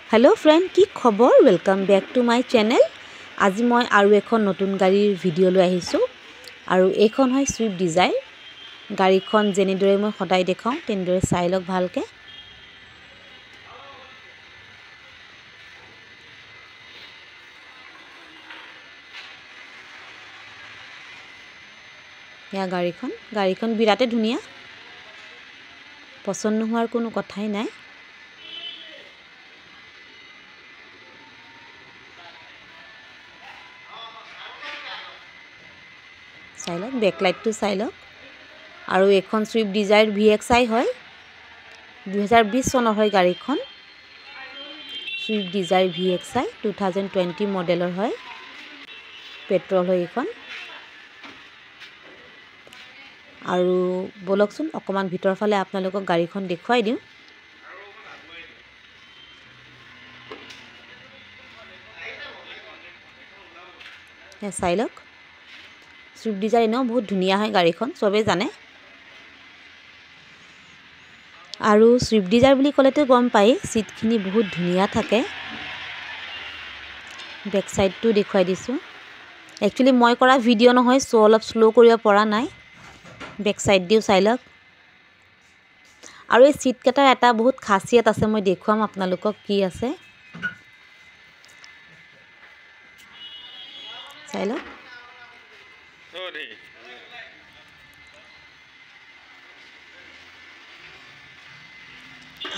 Hello friend की खबर welcome back to my channel. आज मैं आरु एखन नतुन गाड़ीर भिडिओ লৈ আহিছো आरु एखन হয় स्विफ्ट डिजायर। गाड़ीखन जेनेदरे मैं सदाय देखाऊं तेनेदरे चाइ लक भालके। या गाड़ीखन बिराटे धुनिया, पसंद नहोৱাৰ কোনো কথাই নাই। চাই লওক বেকলাইটটো চাই লওক। আৰু এখন সুইফট ডিজায়াৰ VXI হয়, 2020 চনৰ হয় গাড়ীখন। সুইফট ডিজায়াৰ VXI 2020 মডেলৰ হয়, পেট্ৰল হয় এখন। আৰু বলকচোন অকমান ভিতৰ ফালে আপোনালোকক গাড়ীখন দেখুৱাই দিওঁ। চাই লওক সুইফট ডিজায়াৰ এনেও বহুত ধুনিয়া হয় গাড়ীখন, সবে জানে। আৰু সুইফট ডিজায়াৰ বুলি ক'লেতো গম পাই সিটখিনি বহুত ধুনিয়া থাকে। বেক সাইডটো দেখুৱাই দিছো। একচুয়ালি মই কৰা ভিডিও নহয়, সো অলপ স্লো কৰিব পৰা নাই। বেক সাইড দিও চাই লওক। আৰু এই সিট কেটাৰ এটা বহুত খাসিয়ত আছে, মই দেখুৱাম আপোনালোকক কি আছে। চাই লওক।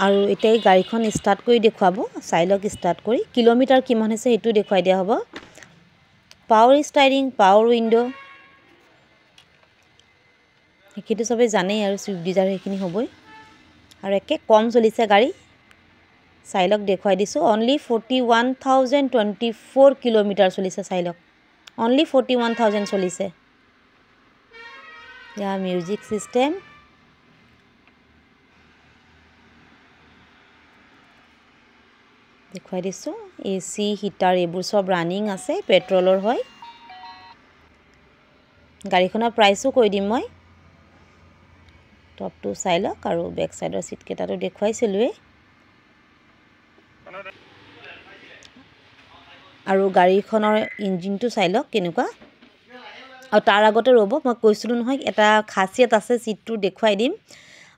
আৰু এতিয়া গাড়ীখন স্টাৰ্ট কৰি দেখুৱাব, চাই লওক স্টাৰ্ট কৰি। কিলোমিটাৰ কিমান হৈছে হেতু দেখুৱাই দিয়া হ'ব। পাৱাৰ স্টাইৰিং, পাৱাৰ উইন্ডো, হেকিটো সবে জানেই আৰু সুইফট ডিজায়াৰ হেখিনি হ'বই। আৰু একে কম চলিছে গাড়ী, চাই লওক দেখুৱাই দিছো। অনলি 41,024 কিলোমিটাৰ চলিছে, চাই লওক। অনলি 41,000 চলিছে। ইয়া মিউজিক সিস্টেম, দেখুৱাই দিছো। AC হিটাৰ এইবোৰ সব ৰানিং আছে, পেট্ৰলৰ হয়। গাড়ীখনৰ প্ৰাইসও কৈ দিম মই। টপটো চাই লওক আৰু বেক সাইডৰ সিট কেটাটো দেখুৱাইছিলুৱে। আৰু গাড়ীখনৰ ইঞ্জিনটো চাই লওক কেনেকুৱা। আৰু তাৰ আগতে ৰ'ব, মই কৈছিলো নহয় এটা খাসিয়ত আছে, সিটটো দেখুৱাই দিম।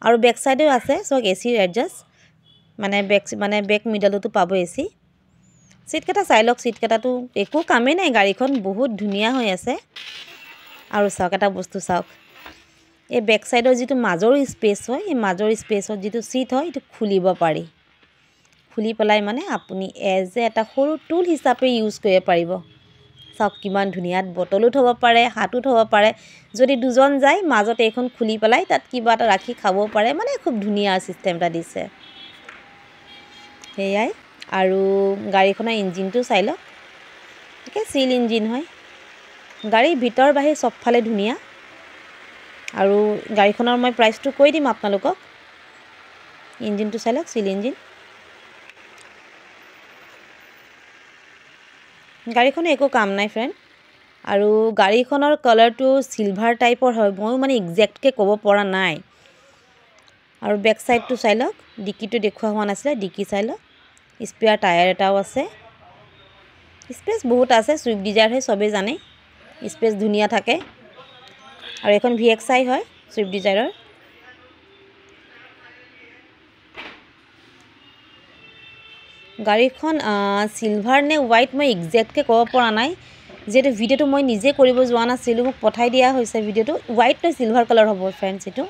আৰু বেক সাইডেও আছে সব AC এডজাস্ট, মানে বেক মিডলতো পাব AC। সিট কেটা চাই লওক, সিট কেটাটো একো কামেই নাই, গাড়ীখন বহুত ধুনিয়া হৈ আছে। আৰু চাওক এটা বস্তু চাওক, এই বেক সাইডৰ যেটো মাজৰ স্পেস হয়, এই মাজৰ স্পেসত যেটো সিট হয় এটো খুলিব পাৰি। খুলি পেলাই মানে আপুনি এজ এটা সৰু টুল হিচাপে ইউজ কৰিব পাৰিব। চাওক কিমান ধুনিয়া, বটলো থব পাৰে, হাতো থব পাৰে। যদি দুজন যায় মাজত এইখন খুলি পেলাই তাত কিবা এটা ৰাখি খাব পাৰে, মানে খুব ধুনিয়া সিস্টেম এটা দিছে। হেয়াই। আৰু গাড়ীখনৰ ইঞ্জিনটো চাই লওক, একে সিল ইঞ্জিন হয়। গাড়ী ভিতৰ বাহিৰ সব ফালে ধুনিয়া। আৰু গাড়ীখনৰ মই প্ৰাইসটো কৈ দিম আপোনালোকক। ইঞ্জিনটো চাই লওক, সিল ইঞ্জিন। গাড়ীখনৰ একো কাম নাই ফ্ৰেন্ড। আৰু গাড়ীখনৰ কালাৰটো সিলভাৰ টাইপৰ হয়, মই মানে এক্সাক্টকে ক'ব পৰা নাই। আৰু বেক সাইডটো চাই লওক, ডিকিটো দেখুৱা হোৱা নাছিলে, ডিকি চাই লওক। স্পেয়াৰ টায়াৰ এটাও আছে। স্পেস বহুত আছে, সুইফট ডিজায়াৰ হয় সবে জানে, স্পেস ধুনিয়া থাকে। আৰু এখন VXI হয় সুইফট ডিজায়াৰৰ। গাড়ীখন সিলভাৰ নে হোৱাইট মই এক্সাক্টকে ক'ব পৰা নাই, যেটো ভিডিওটো মই নিজে কৰিব যোৱা নাছিলো, মোক পঠাই দিয়া হৈছে ভিডিওটো। হোৱাইট নে সিলভাৰ কালাৰ হ'ব ফ্ৰেন্ডছ এটো।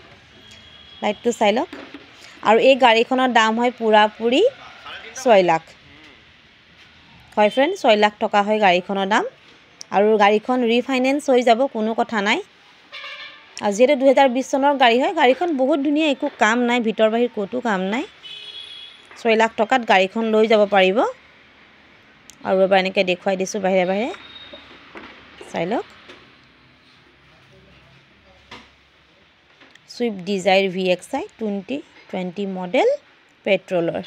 লাইটটো চাই লওক। আৰু এই গাড়ীখনৰ দাম হয় পুৰাপুৰি 6 লাখ। হয় ফ্ৰেন্ড, 6 লাখ টকা হয় গাড়ীখনৰ দাম। আৰু গাড়ীখন ৰিফাইনেন্স হৈ যাব, কোনো কথা নাই। আৰু যেটো 2020 চনৰ গাড়ী হয়, গাড়ীখন বহুত ধুনিয়া, একো কাম নাই, ভিতৰ বাহিৰ ক'তো কাম নাই। 6 লাখ টকাত গাড়ীখন লৈ যাব পাৰিব। আৰু এবাৰ এনেকৈ দেখুৱাই দিছো বাহিৰে বাহিৰে, চাই লওক। সুইফট ডিজায়াৰ VXI 2020 মডেল, পেট্ৰলৰ।